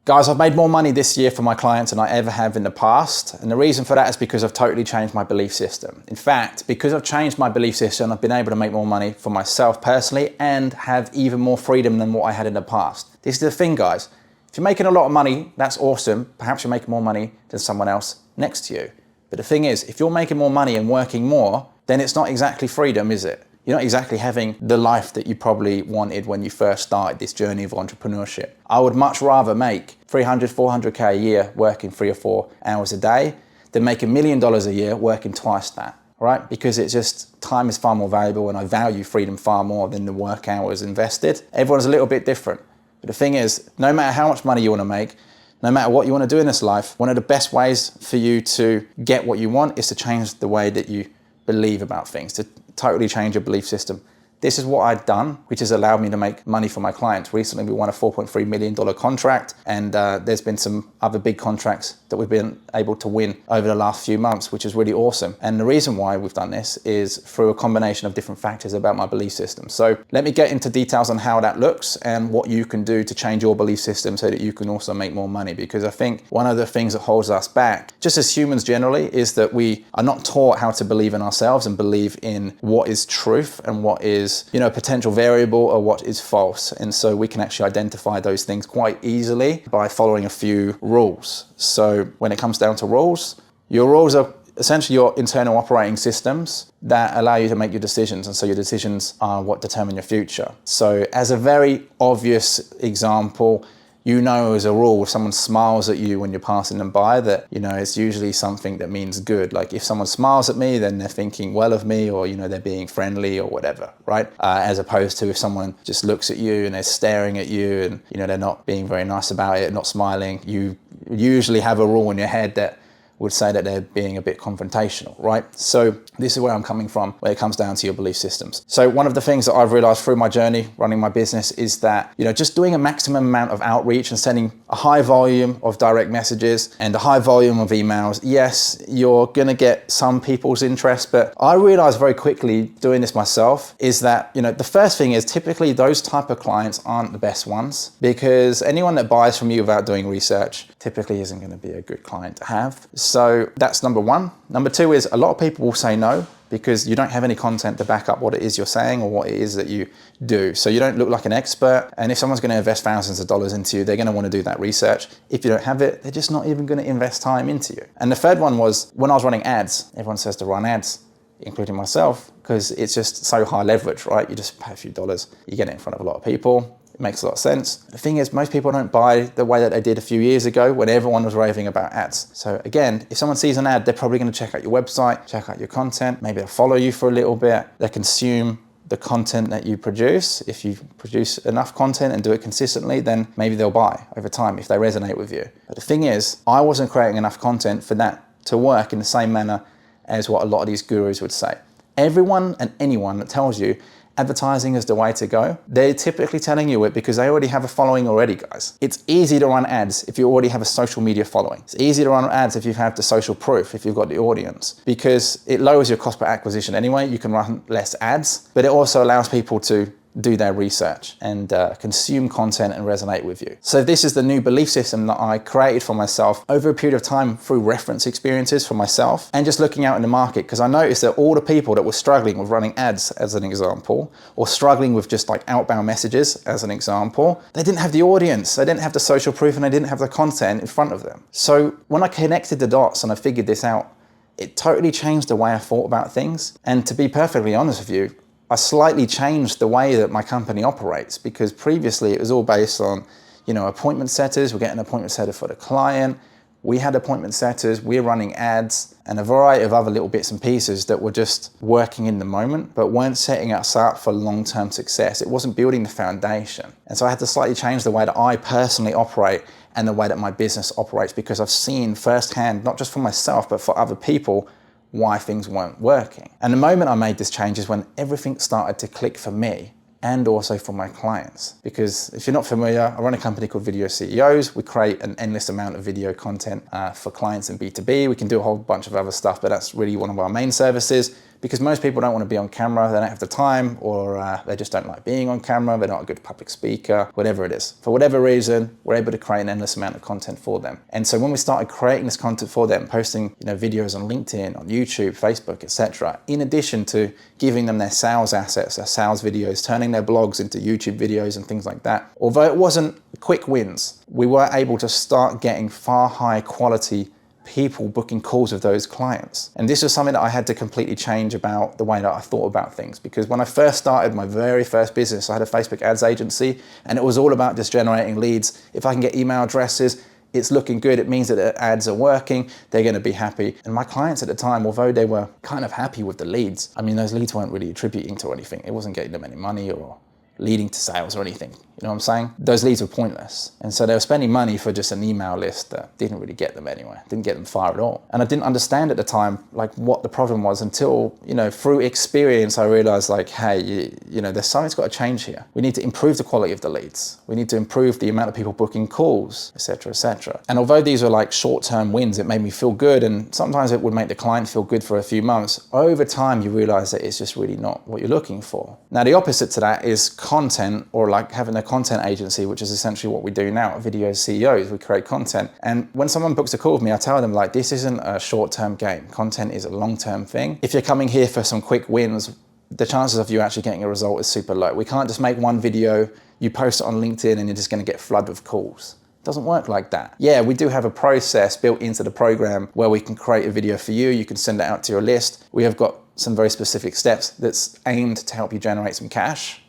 Guys, I've made more money this year for my clients than I ever have in the past. And the reason for that is because I've totally changed my belief system. In fact, because I've changed my belief system, I've been able to make more money for myself personally and have even more freedom than what I had in the past. This is the thing, guys. If you're making a lot of money, that's awesome. Perhaps you're making more money than someone else next to you. But the thing is, if you're making more money and working more, then it's not exactly freedom, is it? You're not exactly having the life that you probably wanted when you first started this journey of entrepreneurship. I would much rather make 300, 400K a year working 3 or 4 hours a day than make $1 million a year working twice that, right? Because it's just, time is far more valuable and I value freedom far more than the work hours invested. Everyone's a little bit different. But the thing is, no matter how much money you want to make, no matter what you want to do in this life, one of the best ways for you to get what you want is to change the way that you believe about things, to totally change your belief system. This is what I've done, which has allowed me to make money for my clients. Recently, we won a $4.3 million contract, and there's been some other big contracts that we've been able to win over the last few months, which is really awesome. And the reason why we've done this is through a combination of different factors about my belief system. So let me get into details on how that looks and what you can do to change your belief system so that you can also make more money. Because I think one of the things that holds us back, just as humans generally, is that we are not taught how to believe in ourselves and believe in what is truth and what is, a potential variable or what is false. And so we can actually identify those things quite easily by following a few rules. So when it comes down to rules, your rules are essentially your internal operating systems that allow you to make your decisions. And so your decisions are what determine your future. So as a very obvious example, as a rule, if someone smiles at you when you're passing them by, that, it's usually something that means good. Like if someone smiles at me, then they're thinking well of me, or, they're being friendly or whatever, right? As opposed to if someone just looks at you and they're staring at you and, they're not being very nice about it, not smiling, you usually have a rule in your head that would say that they're being a bit confrontational, right? So this is where I'm coming from when it comes down to your belief systems. So one of the things that I've realized through my journey running my business is that, just doing a maximum amount of outreach and sending a high volume of direct messages and a high volume of emails, yes, you're gonna get some people's interest, but I realized very quickly doing this myself is that, the first thing is typically those type of clients aren't the best ones, because anyone that buys from you without doing research typically isn't gonna be a good client to have. So that's number one. Number two is a lot of people will say no because you don't have any content to back up what it is you're saying or what it is that you do. So you don't look like an expert. And if someone's going to invest thousands of dollars into you, they're going to want to do that research. If you don't have it, they're just not even going to invest time into you. And the third one was when I was running ads, everyone says to run ads, including myself, because it's just so high leverage, right? You just pay a few dollars, you get it in front of a lot of people. It makes a lot of sense. The thing is, most people don't buy the way that they did a few years ago when everyone was raving about ads. So again, if someone sees an ad, they're probably going to check out your website, check out your content, maybe they'll follow you for a little bit, they consume the content that you produce. If you produce enough content and do it consistently, then maybe they'll buy over time if they resonate with you. But the thing is, I wasn't creating enough content for that to work in the same manner as what a lot of these gurus would say. Everyone and anyone that tells you advertising is the way to go, they're typically telling you it because they already have a following already, guys. It's easy to run ads if you already have a social media following. It's easy to run ads if you have the social proof, if you've got the audience, because it lowers your cost per acquisition anyway. You can run less ads, but it also allows people to do their research and consume content and resonate with you. So this is the new belief system that I created for myself over a period of time through reference experiences for myself and just looking out in the market, because I noticed that all the people that were struggling with running ads, as an example, or struggling with just like outbound messages, as an example, they didn't have the audience, they didn't have the social proof, and they didn't have the content in front of them. So when I connected the dots and I figured this out, it totally changed the way I thought about things. And to be perfectly honest with you, I slightly changed the way that my company operates, because previously it was all based on, appointment setters. We're getting an appointment setter for the client. We had appointment setters, we're running ads, and a variety of other little bits and pieces that were just working in the moment, but weren't setting us up for long-term success. It wasn't building the foundation. And so I had to slightly change the way that I personally operate and the way that my business operates, because I've seen firsthand, not just for myself, but for other people, why things weren't working. And the moment I made this change is when everything started to click for me and also for my clients. Because if you're not familiar, I run a company called Video CEOs. We create an endless amount of video content for clients in B2B. We can do a whole bunch of other stuff, but that's really one of our main services. because most people don't want to be on camera, they don't have the time, or they just don't like being on camera, they're not a good public speaker, whatever it is. For whatever reason, we're able to create an endless amount of content for them. And so when we started creating this content for them, posting videos on LinkedIn, on YouTube, Facebook, etc., in addition to giving them their sales assets, their sales videos, turning their blogs into YouTube videos and things like that, although it wasn't quick wins, we were able to start getting far higher quality people booking calls with those clients. And this was something that I had to completely change about the way that I thought about things, because when I first started my very first business, I had a Facebook ads agency, and it was all about just generating leads. If I can get email addresses, it's looking good, it means that the ads are working, they're going to be happy. And my clients at the time, although they were kind of happy with the leads, I mean, those leads weren't really attributing to anything. It wasn't getting them any money or leading to sales or anything. You know what I'm saying? Those leads were pointless. And so they were spending money for just an email list that didn't really get them anywhere, didn't get them far at all. And I didn't understand at the time, like, what the problem was until, through experience, I realized, like, hey, there's something's got to change here. We need to improve the quality of the leads. We need to improve the amount of people booking calls, etc., etc. And although these were like short-term wins, it made me feel good. And sometimes it would make the client feel good for a few months. Over time, you realize that it's just really not what you're looking for. Now, the opposite to that is content, or like having a content agency, which is essentially what we do now. Video CEOs, we create content. And when someone books a call with me, I tell them, like, this isn't a short-term game. Content is a long-term thing. If you're coming here for some quick wins, the chances of you actually getting a result is super low. We can't just make one video, you post it on LinkedIn, and you're just going to get flooded with calls. It doesn't work like that. Yeah, we do have a process built into the program where we can create a video for you. You can send it out to your list. We have got some very specific steps that's aimed to help you generate some cash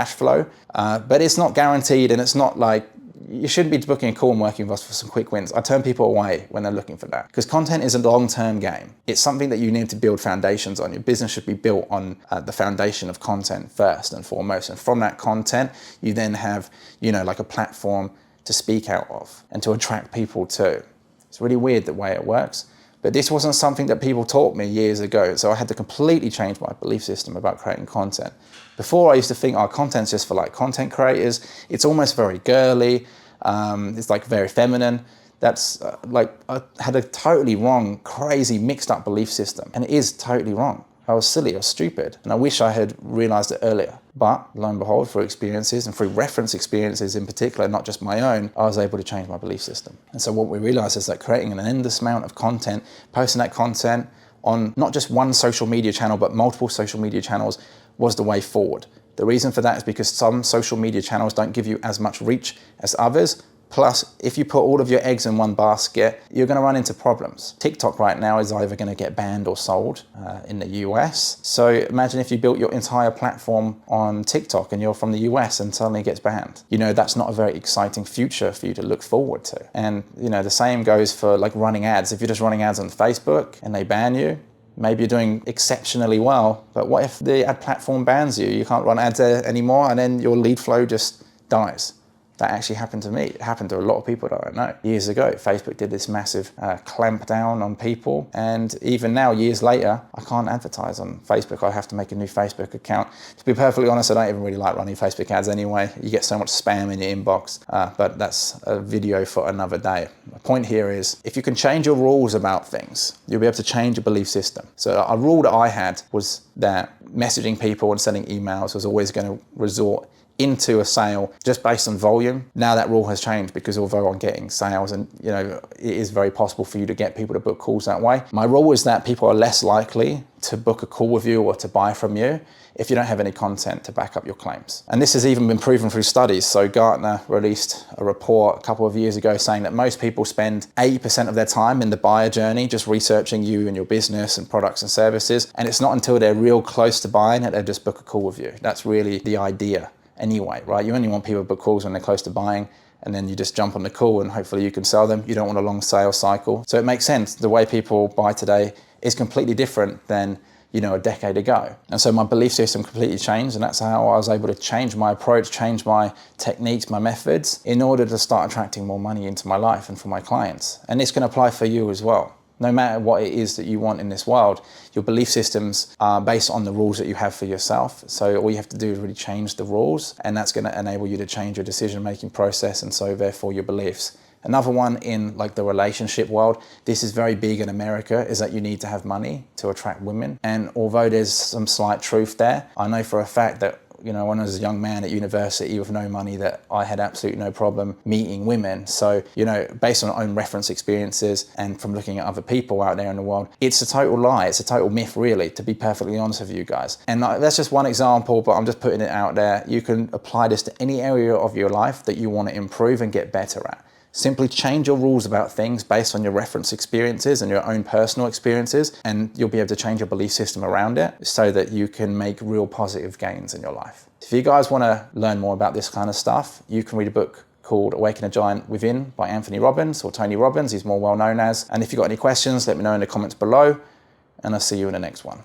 flow. But it's not guaranteed, and it's not like, you shouldn't be booking a call and working with us for some quick wins. I turn people away when they're looking for that, because content is a long-term game. It's something that you need to build foundations on. Your business should be built on the foundation of content first and foremost. And from that content, you then have, like a platform to speak out of and to attract people to. It's really weird the way it works. But this wasn't something that people taught me years ago. So I had to completely change my belief system about creating content. Before, I used to think, content's just for like content creators. It's almost very girly. It's like very feminine. That's I had a totally wrong, crazy, mixed up belief system. And it is totally wrong. I was silly, I was stupid. And I wish I had realized it earlier. But lo and behold, through experiences and through reference experiences in particular, not just my own, I was able to change my belief system. And so what we realized is that creating an endless amount of content, posting that content on not just one social media channel, but multiple social media channels was the way forward. The reason for that is because some social media channels don't give you as much reach as others. Plus, if you put all of your eggs in one basket, you're going to run into problems. TikTok right now is either going to get banned or sold in the US. So imagine if you built your entire platform on TikTok and you're from the US and suddenly it gets banned. That's not a very exciting future for you to look forward to. And, the same goes for like running ads. If you're just running ads on Facebook and they ban you, maybe you're doing exceptionally well, but what if the ad platform bans you? You can't run ads there anymore, and then your lead flow just dies. That actually happened to me. It happened to a lot of people that I know. Years ago, Facebook did this massive clamp down on people. And even now, years later, I can't advertise on Facebook. I have to make a new Facebook account. To be perfectly honest, I don't even really like running Facebook ads anyway. You get so much spam in your inbox, but that's a video for another day. The point here is, if you can change your rules about things, you'll be able to change your belief system. So a rule that I had was that messaging people and sending emails was always going to resort into a sale just based on volume. Now that rule has changed, because although I'm getting sales and it is very possible for you to get people to book calls that way, my rule is that people are less likely to book a call with you or to buy from you if you don't have any content to back up your claims. And this has even been proven through studies. So Gartner released a report a couple of years ago saying that most people spend 80% of their time in the buyer journey just researching you and your business and products and services. And it's not until they're real close to buying that they just book a call with you. That's really the idea anyway, right? You only want people to book calls when they're close to buying, and then you just jump on the call and hopefully you can sell them. You don't want a long sales cycle. So it makes sense. The way people buy today is completely different than a decade ago. And so my belief system completely changed, and that's how I was able to change my approach, change my techniques, my methods, in order to start attracting more money into my life and for my clients. And this can apply for you as well. No matter what it is that you want in this world, your belief systems are based on the rules that you have for yourself. So all you have to do is really change the rules, and that's going to enable you to change your decision-making process, and so therefore your beliefs. Another one in like the relationship world, this is very big in America, is that you need to have money to attract women. And although there's some slight truth there, I know for a fact that, you know, when I was a young man at university with no money, that I had absolutely no problem meeting women. So, you know, based on our own reference experiences and from looking at other people out there in the world, it's a total lie. It's a total myth, really, to be perfectly honest with you guys. And that's just one example, but I'm just putting it out there. You can apply this to any area of your life that you want to improve and get better at. Simply change your rules about things based on your reference experiences and your own personal experiences, and you'll be able to change your belief system around it so that you can make real positive gains in your life. If you guys want to learn more about this kind of stuff, you can read a book called Awaken a Giant Within by Anthony Robbins, or Tony Robbins, he's more well known as. And if you've got any questions, let me know in the comments below, and I'll see you in the next one.